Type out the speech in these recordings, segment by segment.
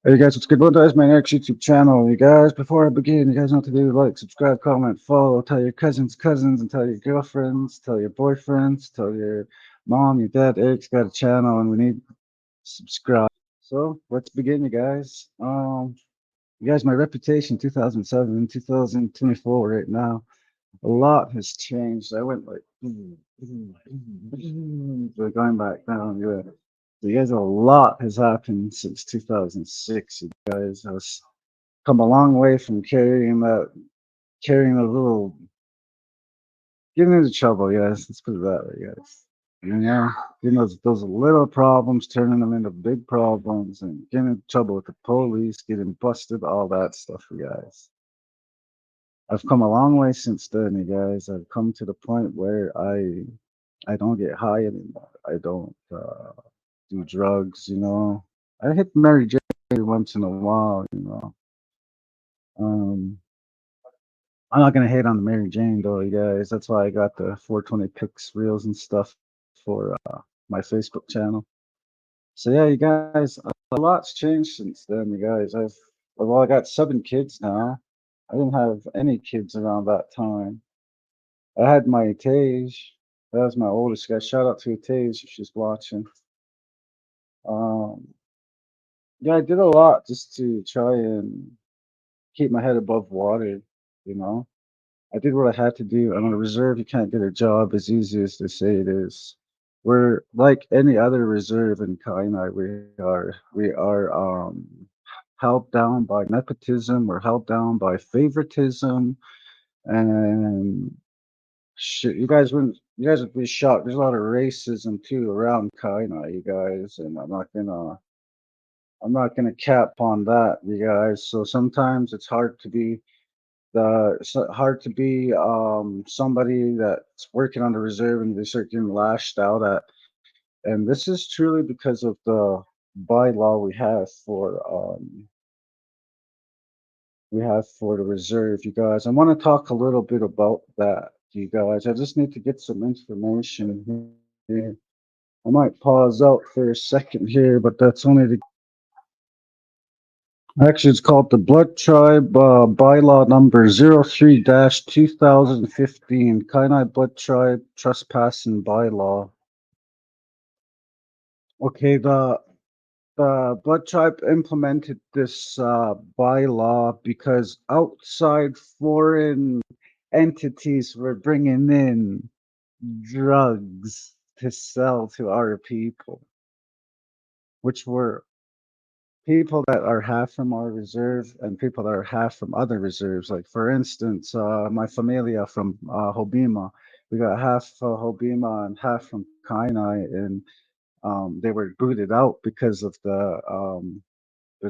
Hey guys, what's good? Welcome to Esme&Eric YouTube channel. You guys, before I begin, you guys know what to do. Like, subscribe, comment, follow, tell your cousins, and tell your girlfriends, tell your boyfriends, tell your mom, your dad. Eric's got a channel and we need subscribe. So let's begin, you guys. You guys, my reputation 2007, 2024 right now. A lot has changed. I went like we're going back down, yeah. So you guys, a lot has happened since 2006. You guys, I was come a long way from carrying a little, getting into trouble, guys. Let's put it that way, guys. And yeah, those little problems, turning them into big problems, and getting into trouble with the police, getting busted, all that stuff, you guys. I've come a long way since then, you guys. I've come to the point where I don't get high anymore. I don't do drugs, you know. I hit Mary J once in a while, you know. Um, I'm not gonna hate on the Mary Jane though, you guys. That's why I got the 420 pics, reels, and stuff for my Facebook channel. So yeah, you guys, a lot's changed since then, you guys. I got 7 kids now. I didn't have any kids around that time. I had my Tage. That was my oldest guy. Shout out to Tage if she's watching. Um, yeah, I did a lot just to try and keep my head above water, you know. I did what I had to do. On a reserve, you can't get a job as easy as they say it is. We're like any other reserve in Kainai. We are held down by nepotism. We're held down by favoritism, and shit. You guys would be shocked. There's a lot of racism too around Kainai, you guys, and I'm not gonna cap on that, you guys. So sometimes it's hard to be somebody that's working on the reserve and they start getting lashed out at. And this is truly because of the bylaw we have for the reserve, you guys. I want to talk a little bit about that, you guys. I just need to get some information here. I might pause out for a second here, but that's only to actually, it's called the Blood Tribe Bylaw number 03-2015, Kainai Blood Tribe Trespassing Bylaw. Okay, the Blood Tribe implemented this bylaw because outside foreign entities were bringing in drugs to sell to our people, which were people that are half from our reserve and people that are half from other reserves. Like for instance, my familia from Hobima, we got half Hobima and half from Kainai, and they were booted out because of the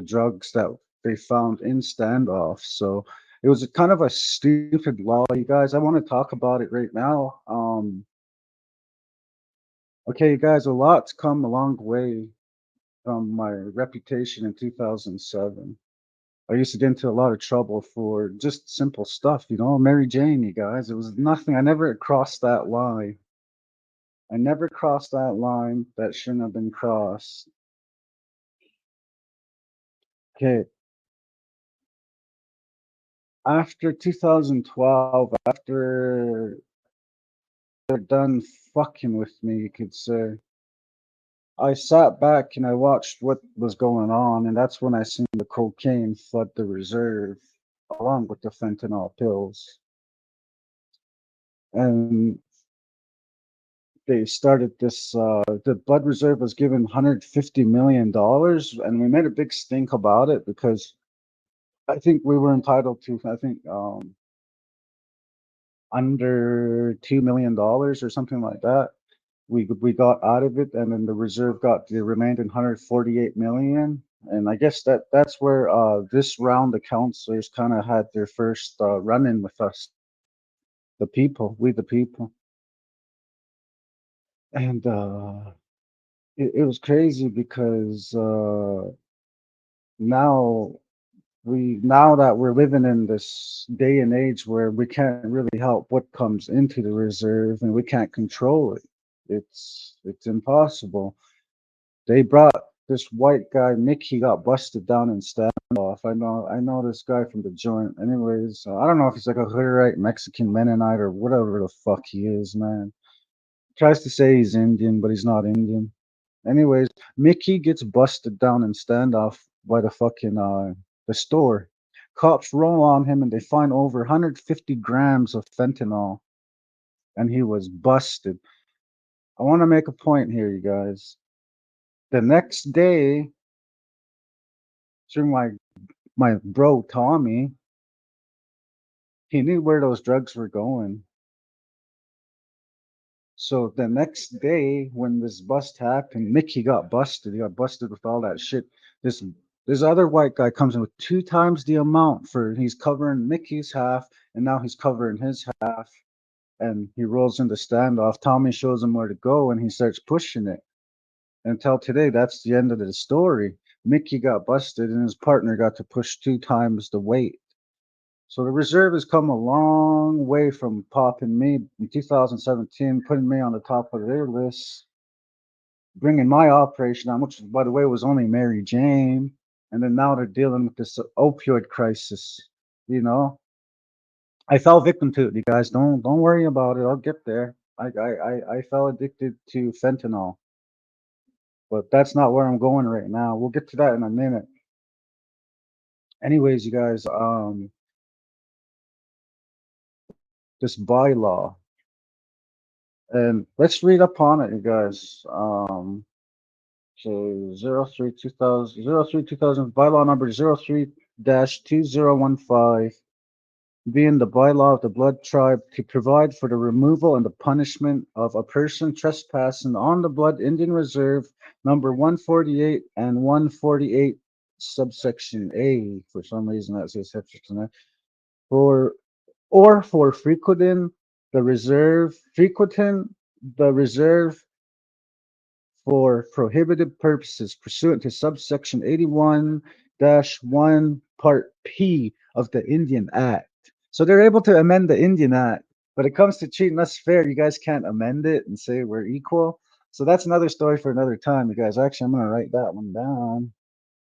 drugs that they found in standoff. So it was a kind of a stupid law, you guys. I want to talk about it right now. Okay, you guys, a lot's come a long way from my reputation in 2007. I used to get into a lot of trouble for just simple stuff, you know, Mary Jane, you guys. It was nothing. I never crossed that line. I never crossed that line that shouldn't have been crossed. Okay. After 2012, after they're done fucking with me, you could say, I sat back and I watched what was going on, and that's when I seen the cocaine flood the reserve along with the fentanyl pills. And they started this the blood reserve was given $150 million, and we made a big stink about it because I think we were entitled to, I think, under $2 million or something like that. We got out of it, and then the reserve got the remaining 148 million. And I guess that's where this round the counselors kind of had their first run in with us, the people, we the people. And it was crazy because now now that we're living in this day and age where we can't really help what comes into the reserve and we can't control it. It's impossible. They brought this white guy, Nick. He got busted down in standoff. I know this guy from the joint. Anyways, I don't know if he's like a Hoodite, Mexican Mennonite, or whatever the fuck he is, man. Tries to say he's Indian, but he's not Indian. Anyways, Mickey gets busted down in standoff by the fucking the store. Cops roll on him and they find over 150 grams of fentanyl, and he was busted. I want to make a point here, you guys. The next day, through my bro Tommy, he knew where those drugs were going. So the next day, when this bust happened, Mickey got busted. He got busted with all that shit. This this other white guy comes in with 2 times the amount for he's covering Mickey's half, and now he's covering his half. And he rolls into standoff. Tommy shows him where to go, and he starts pushing it. Until today, that's the end of the story. Mickey got busted, and his partner got to push 2 times the weight. So the reserve has come a long way from popping me in 2017, putting me on the top of their list, bringing my operation on, which, by the way, was only Mary Jane. And then now they're dealing with this opioid crisis. You know, I fell victim to it. You guys, don't worry about it. I'll get there. I fell addicted to fentanyl, but that's not where I'm going right now. We'll get to that in a minute. Anyways, you guys, this bylaw. And let's read up on it, you guys. So 03 2000, 03 2000, bylaw number 03-2015, being the bylaw of the Blood Tribe to provide for the removal and the punishment of a person trespassing on the Blood Indian Reserve number 148 and 148 subsection A. For some reason that says subsection A. For or for frequenting the reserve for prohibited purposes pursuant to subsection 81-1 part P of the Indian Act. So they're able to amend the Indian Act, but it comes to treating us fair. You guys can't amend it and say we're equal. So that's another story for another time, you guys. Actually, I'm going to write that one down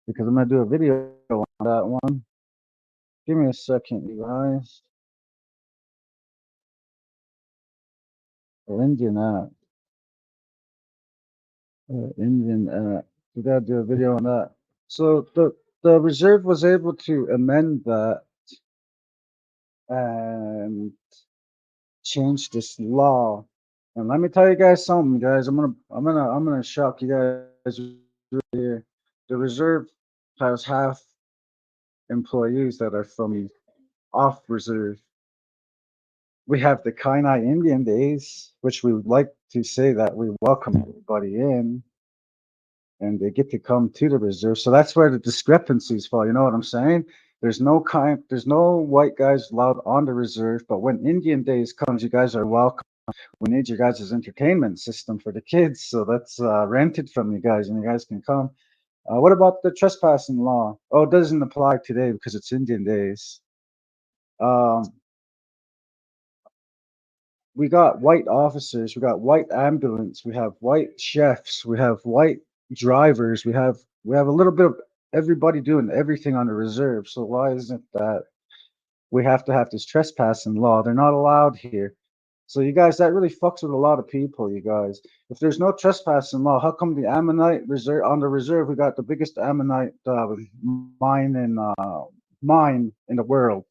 because I'm going to do a video on that one. Give me a second, you guys. The Indian Act. Indian Act. We got to do a video on that. So the reserve was able to amend that and change this law. And let me tell you guys something, guys. I'm gonna shock you guys right here. The reserve has half employees that are from off reserve. We have the Kainai Indian Days, which we would like to say that we welcome everybody in, and they get to come to the reserve. So that's where the discrepancies fall. You know what I'm saying? There's no white guys allowed on the reserve, but when Indian Days comes, you guys are welcome. We need your guys' entertainment system for the kids, so that's rented from you guys, and you guys can come. What about the trespassing law? Oh, it doesn't apply today because it's Indian Days. Um, we got white officers, we got white ambulance, we have white chefs, we have white drivers, we have a little bit of everybody doing everything on the reserve. So why isn't that we have to have this trespassing law? They're not allowed here. So you guys, that really fucks with a lot of people, you guys. If there's no trespassing law, how come the Ammonite reserve on the reserve we got the biggest Ammonite mine in the world?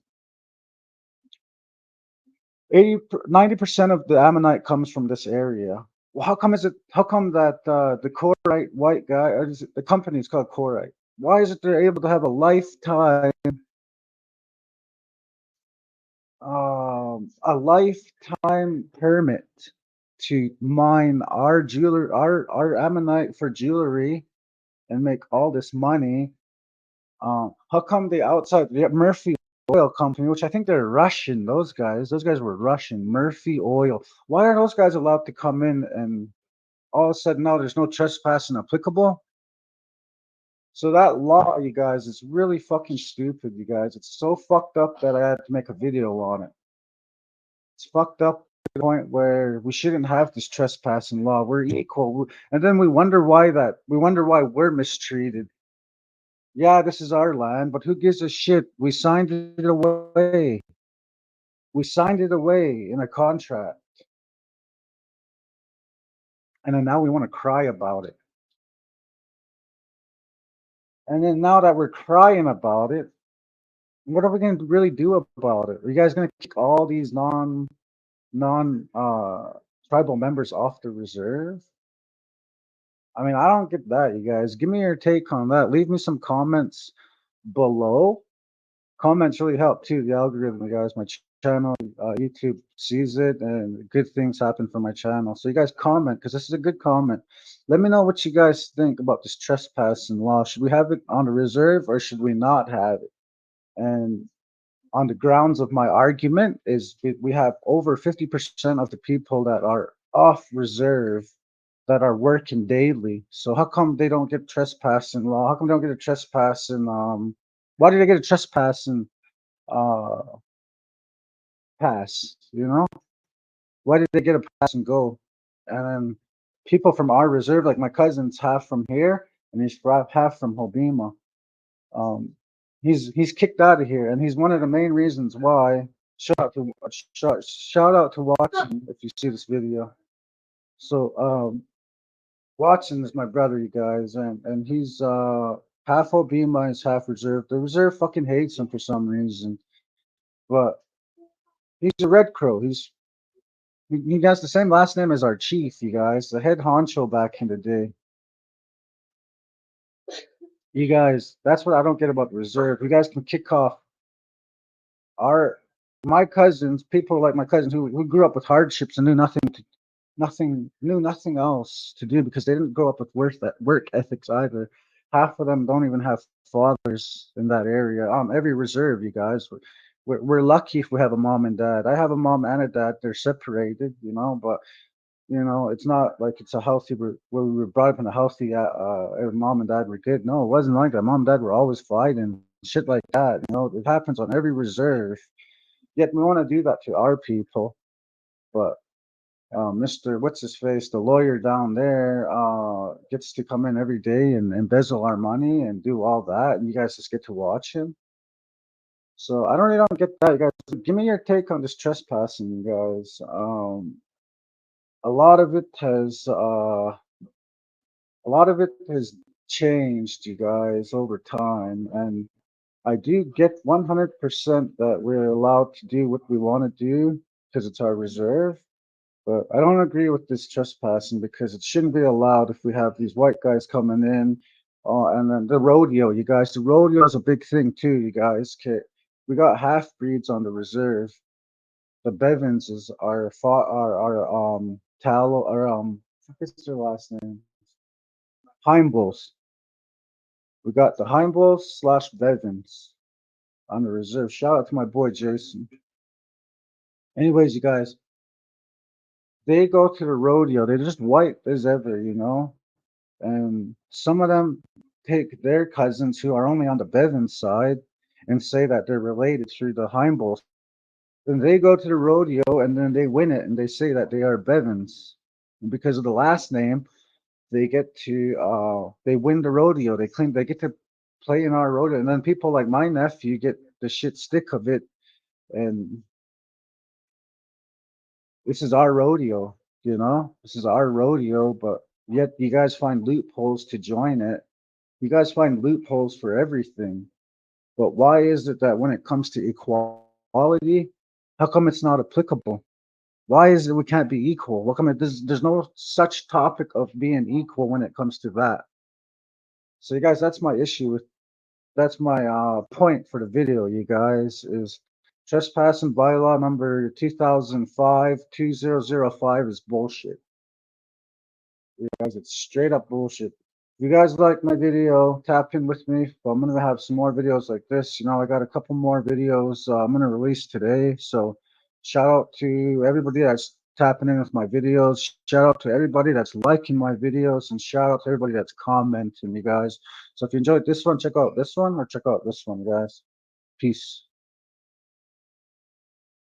90% of the ammonite comes from this area. Well, how come that the Corite white guy, or is it, the company is called Corite? Why is it they're able to have a lifetime permit to mine our ammonite for jewelry and make all this money? How come the outside the Murphy Oil Company, which I think they're Russian, those guys were Russian, Murphy Oil. Why are those guys allowed to come in and all of a sudden now there's no trespassing applicable? So that law, you guys, is really fucking stupid, you guys. It's so fucked up that I had to make a video on it. It's fucked up the point where we shouldn't have this trespassing law. We're equal, and then we wonder why we're mistreated. Yeah, this is our land, but who gives a shit? We signed it away. We signed it away in a contract, and then now we want to cry about it. And then now that we're crying about it, what are we going to really do about it? Are you guys going to kick all these non tribal members off the reserve? I mean, I don't get that, you guys. Give me your take on that. Leave me some comments below. Comments really help too. The algorithm, you guys, my channel, YouTube sees it, and good things happen for my channel. So you guys comment because this is a good comment. Let me know what you guys think about this trespassing law. Should we have it on the reserve or should we not have it? And on the grounds of my argument is we have over 50% of the people that are off reserve that are working daily. So how come they don't get trespassing law? How come they don't get a trespassing why did they get a trespassing uh pass, you know? Why did they get a pass and go? And then people from our reserve, like my cousin's half from here and he's half from Hobima. Um, he's kicked out of here, and he's one of the main reasons why. Shout out to Watson if you see this video. So Watson is my brother, you guys, and he's half Obima, he's half reserve. The reserve fucking hates him for some reason, but he's a Red Crow. He has the same last name as our chief, you guys, the head honcho back in the day. You guys, that's what I don't get about the reserve. You guys can kick off our my cousins, people like my cousins who grew up with hardships and knew nothing else to do because they didn't grow up with work ethics either. Half of them don't even have fathers in that area. Every reserve, you guys, we're lucky if we have a mom and dad. I have a mom and a dad. They're separated, but it's not like it's a healthy. Where we were brought up in a healthy. Mom and dad were good. No, it wasn't like that. Mom and dad were always fighting, shit like that. It happens on every reserve. Yet we want to do that to our people, but Mr. What's his face, the lawyer down there, gets to come in every day and embezzle our money and do all that, and you guys just get to watch him. So I really don't get that, you guys. Give me your take on this trespassing, you guys. A lot of it has changed, you guys, over time, and I do get 100% that we're allowed to do what we want to do because it's our reserve. But I don't agree with this trespassing because it shouldn't be allowed if we have these white guys coming in. And then the rodeo, you guys. The rodeo is a big thing too, you guys. We got half breeds on the reserve. The Bevins is our tallow or what's their last name? Heimbulls. We got the Heimbulls / Bevins on the reserve. Shout out to my boy Jason. Anyways, you guys, they go to the rodeo. They're just white as ever. And some of them take their cousins who are only on the Bevan side and say that they're related through the Heimbulls. Then they go to the rodeo and then they win it and they say that they are Bevans. And because of the last name, they get to they win the rodeo. They get to play in our rodeo. And then people like my nephew get the shit stick of it. And this is our rodeo. This is our rodeo, but yet you guys find loopholes to join it. You guys find loopholes for everything. But why is it that when it comes to equality, how come it's not applicable? Why is it we can't be equal? How come there's no such topic of being equal when it comes to that? So you guys, that's my point for the video, you guys, is trespassing bylaw number 2005-2005 is bullshit. You guys, it's straight up bullshit. If you guys like my video, tap in with me. But I'm gonna have some more videos like this. I got a couple more videos I'm gonna release today. So shout out to everybody that's tapping in with my videos. Shout out to everybody that's liking my videos, and shout out to everybody that's commenting, you guys. So if you enjoyed this one, check out this one, or check out this one, guys. Peace.